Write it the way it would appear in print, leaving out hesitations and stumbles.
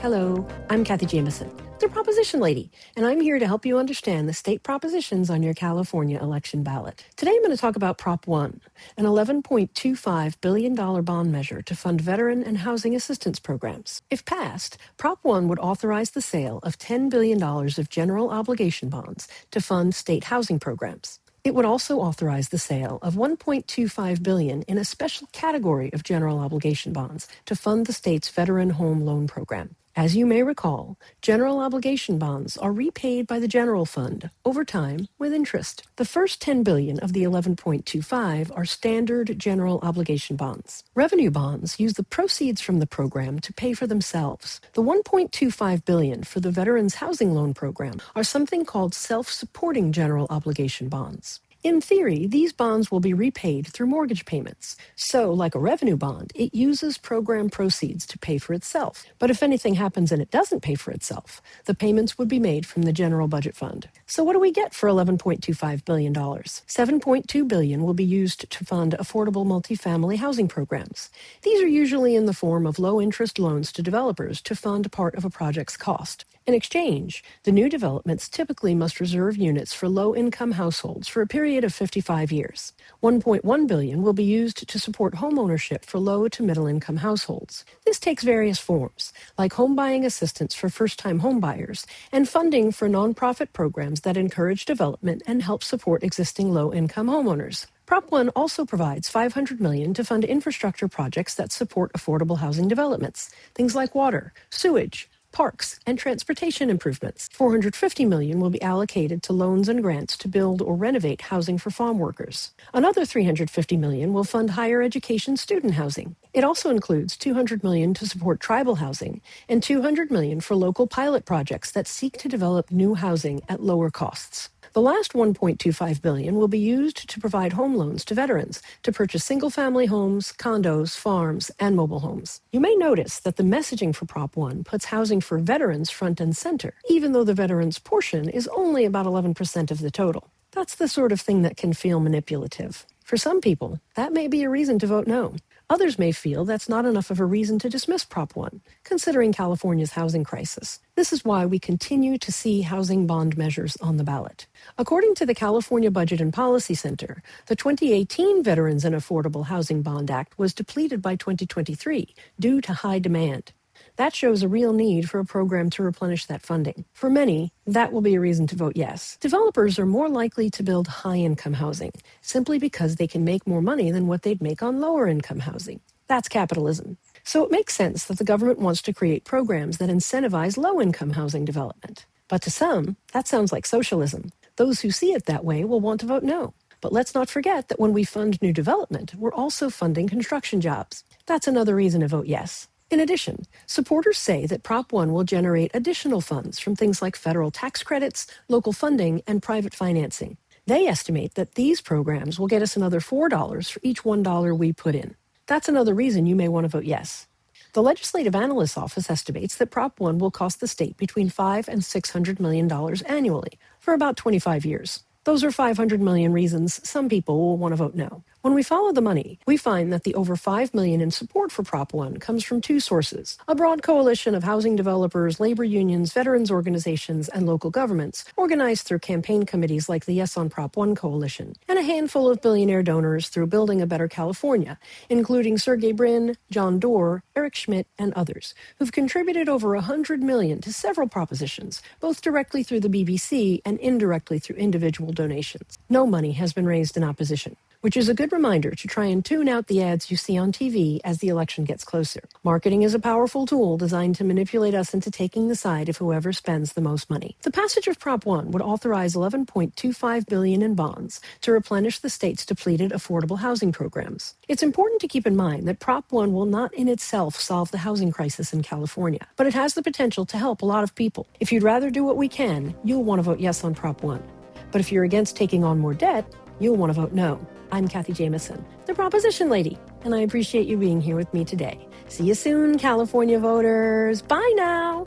Hello, I'm Kathy Jameson, the Proposition Lady, and I'm here to help you understand the state propositions on your California election ballot. Today I'm going to talk about Prop 1, an $11.25 billion bond measure to fund veteran and housing assistance programs. If passed, Prop 1 would authorize the sale of $10 billion of general obligation bonds to fund state housing programs. It would also authorize the sale of $1.25 billion in a special category of general obligation bonds to fund the state's Veteran Home Loan Program. As you may recall, general obligation bonds are repaid by the general fund over time with interest. The first $10 billion of the $11.25 are standard general obligation bonds. Revenue bonds use the proceeds from the program to pay for themselves. The $1.25 billion for the Veterans Housing Loan Program are something called self-supporting general obligation bonds. In theory, these bonds will be repaid through mortgage payments. So, like a revenue bond, it uses program proceeds to pay for itself. But if anything happens and it doesn't pay for itself, the payments would be made from the general budget fund. So what do we get for $11.25 billion? $7.2 billion will be used to fund affordable multifamily housing programs. These are usually in the form of low-interest loans to developers to fund part of a project's cost. In exchange, the new developments typically must reserve units for low-income households for a period of 55 years. $1.1 billion will be used to support homeownership for low to middle-income households. This takes various forms, like home buying assistance for first-time homebuyers and funding for nonprofit programs that encourage development and help support existing low-income homeowners. Prop 1 also provides $500 million to fund infrastructure projects that support affordable housing developments, things like water, sewage, parks, and transportation improvements. $450 million will be allocated to loans and grants to build or renovate housing for farm workers. Another $350 million will fund higher education student housing. It also includes $200 million to support tribal housing and $200 million for local pilot projects that seek to develop new housing at lower costs. The last $1.25 billion will be used to provide home loans to veterans to purchase single-family homes, condos, farms, and mobile homes. You may notice that the messaging for Prop 1 puts housing for veterans front and center, even though the veterans portion is only about 11% of the total. That's the sort of thing that can feel manipulative. For some people, that may be a reason to vote no. Others may feel that's not enough of a reason to dismiss Prop 1, considering California's housing crisis. This is why we continue to see housing bond measures on the ballot. According to the California Budget and Policy Center, the 2018 Veterans and Affordable Housing Bond Act was depleted by 2023 due to high demand. That shows a real need for a program to replenish that funding. For many, that will be a reason to vote yes. Developers are more likely to build high-income housing, simply because they can make more money than what they'd make on lower-income housing. That's capitalism. So it makes sense that the government wants to create programs that incentivize low-income housing development. But to some, that sounds like socialism. Those who see it that way will want to vote no. But let's not forget that when we fund new development, we're also funding construction jobs. That's another reason to vote yes. In addition, supporters say that Prop 1 will generate additional funds from things like federal tax credits, local funding, and private financing. They estimate that these programs will get us another $4 for each $1 we put in. That's another reason you may want to vote yes. The Legislative Analyst's Office estimates that Prop 1 will cost the state between $500 and $600 million annually for about 25 years. Those are 500 million reasons some people will want to vote no. When we follow the money, we find that the over $5 million in support for Prop 1 comes from two sources: a broad coalition of housing developers, labor unions, veterans organizations, and local governments, organized through campaign committees like the Yes on Prop 1 Coalition, and a handful of billionaire donors through Building a Better California, including Sergey Brin, John Doerr, Eric Schmidt, and others, who've contributed over $100 million to several propositions, both directly through the BBC and indirectly through individual donations. No money has been raised in opposition, which is a good reminder to try and tune out the ads you see on TV as the election gets closer. Marketing is a powerful tool designed to manipulate us into taking the side of whoever spends the most money. The passage of Prop 1 would authorize $11.25 billion in bonds to replenish the state's depleted affordable housing programs. It's important to keep in mind that Prop 1 will not in itself solve the housing crisis in California, but it has the potential to help a lot of people. If you'd rather do what we can, you'll want to vote yes on Prop 1. But if you're against taking on more debt, you'll want to vote no. I'm Kathy Jameson, the Proposition Lady, and I appreciate you being here with me today. See you soon, California voters. Bye now.